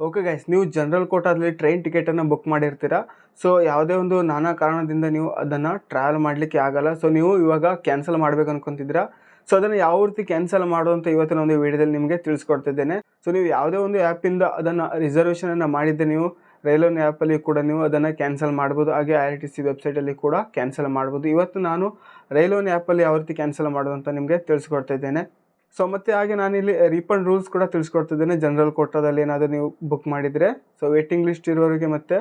Okay guys, ನೀವು general ಕೋಟಾದಲ್ಲಿ train ಟಿಕೆಟನ್ನು book ಮಾಡಿರ್ತೀರಾ. So ಯಾವುದೇ ಒಂದು ನಾನಾ ಕಾರಣದಿಂದ ನೀವು ಅದನ್ನು ಟ್ರಾವೆಲ್ ಮಾಡಲಿಕ್ಕೆ ಆಗಲ್ಲ. ಸೊ ನೀವು ಇವಾಗ ಕ್ಯಾನ್ಸಲ್ ಮಾಡಬೇಕು ಅನ್ಕೊತಿದ್ದೀರಾ. ಸೊ ಅದನ್ನು ಯಾವ ರೀತಿ ಕ್ಯಾನ್ಸಲ್ ಮಾಡುವಂಥ ಇವತ್ತಿನ ಒಂದು ವೀಡಿಯೋದಲ್ಲಿ ನಿಮಗೆ ತಿಳಿಸ್ಕೊಡ್ತಿದ್ದೇನೆ. ಸೊ ನೀವು ಯಾವುದೇ ಒಂದು ಆ್ಯಪಿಂದ ಅದನ್ನು ರಿಸರ್ವೇಷನನ್ನು ಮಾಡಿದ್ದೆ ನೀವು ರೈಲ್ವೆ ಆ್ಯಪಲ್ಲಿ ಕೂಡ ನೀವು ಅದನ್ನು ಕ್ಯಾನ್ಸಲ್ ಮಾಡ್ಬೋದು. ಹಾಗೆ IRTC ವೆಬ್ಸೈಟಲ್ಲಿ ಕೂಡ ಕ್ಯಾನ್ಸಲ್ ಮಾಡ್ಬೋದು. ಇವತ್ತು ನಾನು ರೈಲ್ವೆ ಆ್ಯಪಲ್ಲಿ ಯಾವ ರೀತಿ ಕ್ಯಾನ್ಸಲ್ ಮಾಡೋದು ಅಂತ ನಿಮಗೆ ತಿಳಿಸ್ಕೊಡ್ತಿದ್ದೇನೆ. ಸೊ ಮತ್ತು ಹಾಗೆ ನಾನಿಲ್ಲಿ ರೀಫಂಡ್ ರೂಲ್ಸ್ ಕೂಡ ತಿಳಿಸ್ಕೊಡ್ತಿದ್ದೇನೆ. ಜನರಲ್ ಕೋಟಾದಲ್ಲಿ ಏನಾದರೂ ನೀವು ಬುಕ್ ಮಾಡಿದರೆ ಸೊ ವೇಟಿಂಗ್ ಲಿಸ್ಟ್ ಇರೋರಿಗೆ ಮತ್ತು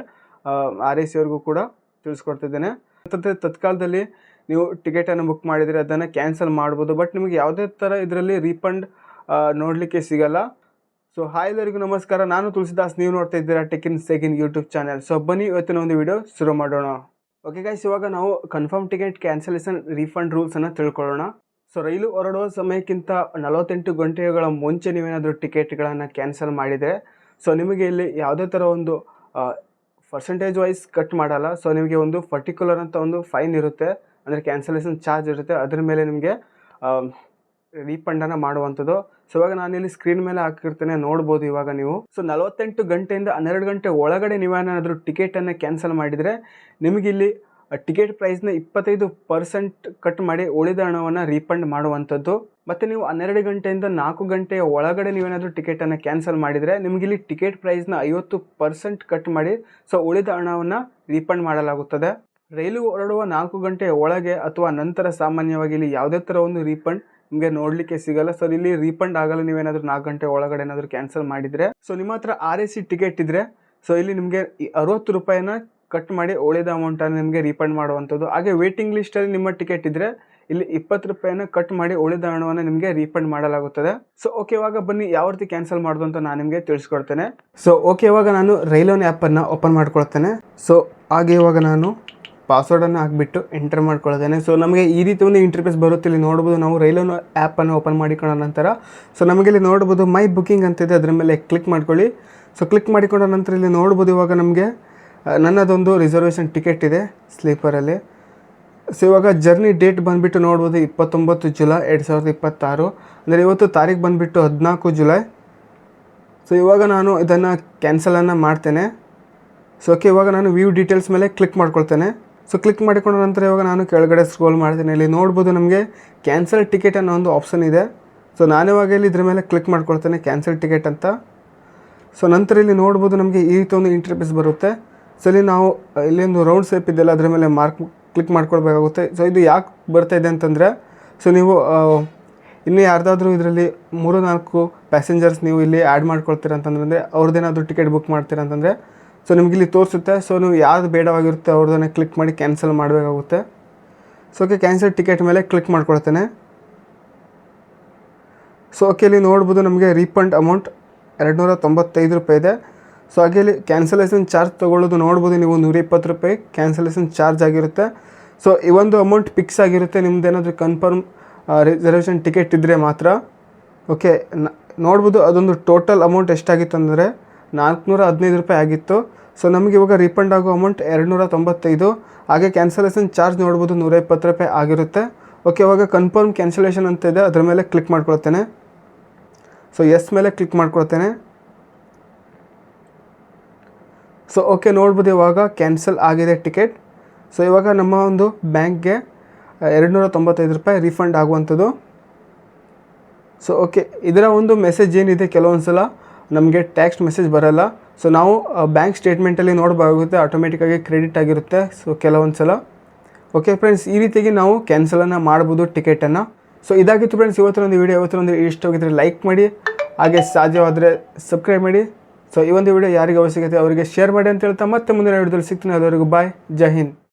RAC ಅವ್ರಿಗೂ ಕೂಡ ತಿಳಿಸ್ಕೊಡ್ತಿದ್ದೇನೆ. ಮತ್ತು ತತ್ಕಾಲದಲ್ಲಿ ನೀವು ಟಿಕೆಟನ್ನು ಬುಕ್ ಮಾಡಿದರೆ ಅದನ್ನು ಕ್ಯಾನ್ಸಲ್ ಮಾಡ್ಬೋದು. ಬಟ್ ನಿಮಗೆ ಯಾವುದೇ ಥರ ಇದರಲ್ಲಿ ರೀಫಂಡ್ ನೋಡಲಿಕ್ಕೆ ಸಿಗಲ್ಲ. ಸೊ ಹಾಯ್ ಎಲ್ಲರಿಗೂ ನಮಸ್ಕಾರ, ನಾನು ತುಳಸಿದಾಸ್, ನೀವು ನೋಡ್ತಾ ಇದ್ದೀರಾ tech in second YouTube channel. So ಬನ್ನಿ ಇವತ್ತಿನ ಒಂದು ವಿಡಿಯೋ ಶುರು ಮಾಡೋಣ. ಓಕೆ ಗೈಸ್, ಇವಾಗ ನಾವು ಕನ್ಫರ್ಮ್ ಟಿಕೆಟ್ ಕ್ಯಾನ್ಸಲೇಷನ್ ರೀಫಂಡ್ ರೂಲ್ಸನ್ನು ತಿಳ್ಕೊಳ್ಳೋಣ. ಸೊ ರೈಲು ಹೊರಡುವ ಸಮಯಕ್ಕಿಂತ 48 ಗಂಟೆಗಳ ಮುಂಚೆ ನೀವೇನಾದರೂ ಟಿಕೆಟ್ಗಳನ್ನು ಕ್ಯಾನ್ಸಲ್ ಮಾಡಿದರೆ ಸೊ ನಿಮಗೆ ಇಲ್ಲಿ ಯಾವುದೇ ಥರ ಒಂದು ಪರ್ಸೆಂಟೇಜ್ ವೈಸ್ ಕಟ್ ಮಾಡಲ್ಲ. ಸೊ ನಿಮಗೆ ಒಂದು ಪರ್ಟಿಕ್ಯುಲರ್ ಅಂತ ಒಂದು ಫೈನ್ ಇರುತ್ತೆ, ಅಂದರೆ ಕ್ಯಾನ್ಸಲೇಷನ್ ಚಾರ್ಜ್ ಇರುತ್ತೆ. ಅದರ ಮೇಲೆ ನಿಮಗೆ ರೀಫಂಡನ್ನು ಮಾಡುವಂಥದ್ದು. ಸೊ ಇವಾಗ ನಾನಿಲ್ಲಿ ಸ್ಕ್ರೀನ್ ಮೇಲೆ ಹಾಕಿರ್ತೇನೆ, ನೋಡ್ಬೋದು ಇವಾಗ ನೀವು. ಸೊ 48 ಗಂಟೆಯಿಂದ 12 ಗಂಟೆ ಒಳಗಡೆ ನೀವೇನಾದರೂ ಟಿಕೆಟನ್ನು ಕ್ಯಾನ್ಸಲ್ ಮಾಡಿದರೆ ನಿಮಗಿಲ್ಲಿ ಟಿಕೆಟ್ ಪ್ರೈಸ್ನ 25% ಕಟ್ ಮಾಡಿ ಉಳಿದ ಹಣವನ್ನು ರೀಫಂಡ್ ಮಾಡುವಂಥದ್ದು. ಮತ್ತು ನೀವು 12 ಗಂಟೆಯಿಂದ 4 ಗಂಟೆಯ ಒಳಗಡೆ ನೀವೇನಾದರೂ ಟಿಕೆಟನ್ನು ಕ್ಯಾನ್ಸಲ್ ಮಾಡಿದರೆ ನಿಮಗಿಲ್ಲಿ ಟಿಕೆಟ್ ಪ್ರೈಸ್ನ 50% ಕಟ್ ಮಾಡಿ ಸೊ ಉಳಿದ ಹಣವನ್ನು ರೀಫಂಡ್ ಮಾಡಲಾಗುತ್ತದೆ. ರೈಲು ಹೊರಡುವ 4 ಗಂಟೆಯ ಒಳಗೆ ಅಥವಾ ನಂತರ ಸಾಮಾನ್ಯವಾಗಿ ಇಲ್ಲಿ ಯಾವುದೇ ಥರ ಒಂದು ರೀಫಂಡ್ ನಿಮಗೆ ನೋಡಲಿಕ್ಕೆ ಸಿಗಲ್ಲ. ಸೊ ಇಲ್ಲಿ ರೀಫಂಡ್ ಆಗಲ್ಲ ನೀವೇನಾದರೂ 4 ಗಂಟೆ ಒಳಗಡೆ ಏನಾದರೂ ಕ್ಯಾನ್ಸಲ್ ಮಾಡಿದರೆ. ಸೊ ನಿಮ್ಮ ಹತ್ರ RAC ಟಿಕೆಟ್ ಇದ್ದರೆ ಸೊ ಇಲ್ಲಿ ನಿಮಗೆ 60 ರೂಪಾಯಿನ ಕಟ್ ಮಾಡಿ ಉಳಿದ ಅಮೌಂಟನ್ನು ನಿಮಗೆ ರೀಫಂಡ್ ಮಾಡುವಂಥದ್ದು. ಹಾಗೆ ವೇಟಿಂಗ್ ಲಿಸ್ಟಲ್ಲಿ ನಿಮ್ಮ ಟಿಕೆಟ್ ಇದ್ದರೆ ಇಲ್ಲಿ 20 ರೂಪಾಯಿನ ಕಟ್ ಮಾಡಿ ಉಳಿದ ಹಣವನ್ನು ನಿಮಗೆ ರೀಫಂಡ್ ಮಾಡಲಾಗುತ್ತದೆ. ಸೊ ಓಕೆ, ಇವಾಗ ಬನ್ನಿ ಯಾವ ರೀತಿ ಕ್ಯಾನ್ಸಲ್ ಮಾಡೋದು ಅಂತ ನಾನು ನಿಮಗೆ ತಿಳಿಸ್ಕೊಡ್ತೇನೆ. ಸೊ ಓಕೆ, ಇವಾಗ ನಾನು ರೈಲ್ವೆ ಆ್ಯಪನ್ನು ಓಪನ್ ಮಾಡ್ಕೊಳ್ತೇನೆ. ಸೊ ಹಾಗೆ ಇವಾಗ ನಾನು ಪಾಸ್ವರ್ಡನ್ನು ಹಾಕಿಬಿಟ್ಟು ಎಂಟರ್ ಮಾಡ್ಕೊಳ್ತೇನೆ. ಸೊ ನಮಗೆ ಈ ರೀತಿ ಒಂದು ಇಂಟರ್ಫೇಸ್ ಬರುತ್ತೆ. ಇಲ್ಲಿ ನೋಡ್ಬೋದು ನಾವು ರೈಲ್ವೆ ಆ್ಯಪನ್ನು ಓಪನ್ ಮಾಡಿಕೊಂಡ ನಂತರ ಸೊ ನಮಗೆ ಇಲ್ಲಿ ನೋಡ್ಬೋದು ಮೈ ಬುಕಿಂಗ್ ಅಂತಿದೆ, ಅದರ ಮೇಲೆ ಕ್ಲಿಕ್ ಮಾಡ್ಕೊಳ್ಳಿ. ಸೊ ಕ್ಲಿಕ್ ಮಾಡಿಕೊಂಡ ನಂತರ ಇಲ್ಲಿ ನೋಡ್ಬೋದು ಇವಾಗ ನಮಗೆ ನನ್ನದೊಂದು ರಿಸರ್ವೇಷನ್ ಟಿಕೆಟ್ ಇದೆ ಸ್ಲೀಪರಲ್ಲಿ. ಸೊ ಇವಾಗ ಜರ್ನಿ ಡೇಟ್ ಬಂದುಬಿಟ್ಟು ನೋಡ್ಬೋದು 29 ಜುಲೈ 2026, ಅಂದರೆ ಇವತ್ತು ತಾರೀಕು ಬಂದುಬಿಟ್ಟು 14 ಜುಲೈ. ಸೊ ಇವಾಗ ನಾನು ಇದನ್ನು ಕ್ಯಾನ್ಸಲನ್ನು ಮಾಡ್ತೇನೆ. ಸೊ ಓಕೆ, ಇವಾಗ ನಾನು ವ್ಯೂ ಡೀಟೇಲ್ಸ್ ಮೇಲೆ ಕ್ಲಿಕ್ ಮಾಡ್ಕೊಳ್ತೇನೆ. ಸೊ ಕ್ಲಿಕ್ ಮಾಡಿಕೊಂಡ ನಂತರ ಇವಾಗ ನಾನು ಕೆಳಗಡೆ ಸ್ಕ್ರೋಲ್ ಮಾಡ್ತೇನೆ. ಇಲ್ಲಿ ನೋಡ್ಬೋದು ನಮಗೆ ಕ್ಯಾನ್ಸಲ್ ಟಿಕೆಟ್ ಅನ್ನೋ ಒಂದು ಆಪ್ಷನ್ ಇದೆ. ಸೊ ನಾನಿವಾಗ ಇಲ್ಲಿ ಇದ್ರ ಮೇಲೆ ಕ್ಲಿಕ್ ಮಾಡ್ಕೊಳ್ತೇನೆ, ಕ್ಯಾನ್ಸಲ್ ಟಿಕೆಟ್ ಅಂತ. ಸೊ ನಂತರ ಇಲ್ಲಿ ನೋಡ್ಬೋದು ನಮಗೆ ಈ ರೀತಿ ಒಂದು ಇಂಟರ್ಫೇಸ್ ಬರುತ್ತೆ. ಸೊ ಇಲ್ಲಿ ನಾವು ಇಲ್ಲಿ ಒಂದು ರೌಂಡ್ ಶೇಪ್ ಇದೆಯಲ್ಲ ಅದರ ಮೇಲೆ ಕ್ಲಿಕ್ ಮಾಡ್ಕೊಳ್ಬೇಕಾಗುತ್ತೆ. ಸೊ ಇದು ಯಾಕೆ ಬರ್ತಾ ಇದೆ ಅಂತಂದರೆ ಸೊ ನೀವು ಇನ್ನೂ ಯಾರ್ದಾದ್ರೂ ಇದರಲ್ಲಿ 3-4 ಪ್ಯಾಸೆಂಜರ್ಸ್ ನೀವು ಇಲ್ಲಿ ಆ್ಯಡ್ ಮಾಡ್ಕೊಳ್ತೀರ ಅಂತಂದರೆ ಅವ್ರದ್ದೇನಾದರೂ ಟಿಕೆಟ್ ಬುಕ್ ಮಾಡ್ತೀರ ಅಂತಂದರೆ ಸೊ ನಿಮಗಿಲ್ಲಿ ತೋರಿಸುತ್ತೆ. ಸೊ ನೀವು ಯಾವ್ದು ಬೇಡವಾಗಿರುತ್ತೆ ಅವ್ರದ್ದನ್ನೇ ಕ್ಲಿಕ್ ಮಾಡಿ ಕ್ಯಾನ್ಸಲ್ ಮಾಡಬೇಕಾಗುತ್ತೆ. ಸೊ ಓಕೆ, ಕ್ಯಾನ್ಸಲ್ ಟಿಕೆಟ್ ಮೇಲೆ ಕ್ಲಿಕ್ ಮಾಡ್ಕೊಳ್ತೇನೆ. ಸೊ ಓಕೆ, ಇಲ್ಲಿ ನೋಡ್ಬೋದು ನಮಗೆ ರೀಫಂಡ್ ಅಮೌಂಟ್ 295 ರೂಪಾಯಿ ಇದೆ. ಸೊ ಹಾಗೆ ಇಲ್ಲಿ ಕ್ಯಾನ್ಸಲೇಷನ್ ಚಾರ್ಜ್ ತೊಗೊಳ್ಳೋದು ನೋಡ್ಬೋದು ನೀವು 120 ರೂಪಾಯಿ ಕ್ಯಾನ್ಸಲೇಷನ್ ಚಾರ್ಜ್ ಆಗಿರುತ್ತೆ. ಸೊ ಈ ಒಂದು ಅಮೌಂಟ್ ಫಿಕ್ಸ್ ಆಗಿರುತ್ತೆ, ನಿಮ್ಮದೇನಾದರೂ ಕನ್ಫರ್ಮ್ ರಿಸರ್ವೇಷನ್ ಟಿಕೆಟ್ ಇದ್ದರೆ ಮಾತ್ರ. ಓಕೆ, ನೋಡ್ಬೋದು ಅದೊಂದು ಟೋಟಲ್ ಅಮೌಂಟ್ ಎಷ್ಟಾಗಿತ್ತು ಅಂದರೆ 415 ರೂಪಾಯಿ ಆಗಿತ್ತು. ಸೊ ನಮಗೆ ಇವಾಗ ರೀಫಂಡ್ ಆಗೋ ಅಮೌಂಟ್ 295. ಹಾಗೆ ಕ್ಯಾನ್ಸಲೇಷನ್ ಚಾರ್ಜ್ ನೋಡ್ಬೋದು 120 ರೂಪಾಯಿ ಆಗಿರುತ್ತೆ. ಓಕೆ, ಇವಾಗ ಕನ್ಫರ್ಮ್ ಕ್ಯಾನ್ಸಲೇಷನ್ ಅಂತ ಇದೆ, ಅದರ ಮೇಲೆ ಕ್ಲಿಕ್ ಮಾಡ್ಕೊಳ್ತೇನೆ. ಸೊ ಎಸ್ ಮೇಲೆ ಕ್ಲಿಕ್ ಮಾಡ್ಕೊಳ್ತೇನೆ. ಸೊ ಓಕೆ, ನೋಡ್ಬೋದು ಇವಾಗ ಕ್ಯಾನ್ಸಲ್ ಆಗಿದೆ ಟಿಕೆಟ್. ಸೊ ಇವಾಗ ನಮ್ಮ ಒಂದು ಬ್ಯಾಂಕ್ಗೆ 295 ರೂಪಾಯಿ ರೀಫಂಡ್ ಆಗುವಂಥದ್ದು. ಸೊ ಓಕೆ, ಇದರ ಒಂದು ಮೆಸೇಜ್ ಏನಿದೆ ಕೆಲವೊಂದು ಸಲ ನಮಗೆ ಟ್ಯಾಕ್ಸ್ ಮೆಸೇಜ್ ಬರೋಲ್ಲ. ಸೊ ನಾವು ಬ್ಯಾಂಕ್ ಸ್ಟೇಟ್ಮೆಂಟಲ್ಲಿ ನೋಡಬೇಕಾಗುತ್ತೆ, ಆಟೋಮೆಟಿಕ್ಕಾಗಿ ಕ್ರೆಡಿಟ್ ಆಗಿರುತ್ತೆ ಸೊ ಕೆಲವೊಂದು ಸಲ. ಓಕೆ ಫ್ರೆಂಡ್ಸ್, ಈ ರೀತಿಯಾಗಿ ನಾವು ಕ್ಯಾನ್ಸಲನ್ನು ಮಾಡ್ಬೋದು ಟಿಕೆಟನ್ನು. ಸೊ ಇದಾಗಿತ್ತು ಫ್ರೆಂಡ್ಸ್ ಇವತ್ತೊಂದು ವೀಡಿಯೋ. ಇವತ್ತೊಂದು ಇಷ್ಟವಾಗಿದ್ದರೆ ಲೈಕ್ ಮಾಡಿ, ಹಾಗೆ ಸಾಧ್ಯವಾದರೆ ಸಬ್ಸ್ಕ್ರೈಬ್ ಮಾಡಿ. ಸೊ ಈ ಒಂದು ವಿಡಿಯೋ ಯಾರಿಗೆ ಅವಶ್ಯಕತೆ ಅವರಿಗೆ ಶೇರ್ ಮಾಡಿ ಅಂತ ಹೇಳ್ತಾ ಮತ್ತೆ ಮುಂದಿನ ವಿಡಿಯೋದಲ್ಲಿ ಸಿಗ್ತೀನಿ. ಅಲ್ಲಿವರೆಗೂ ಬಾಯ್, ಜೈ ಹಿಂದ್.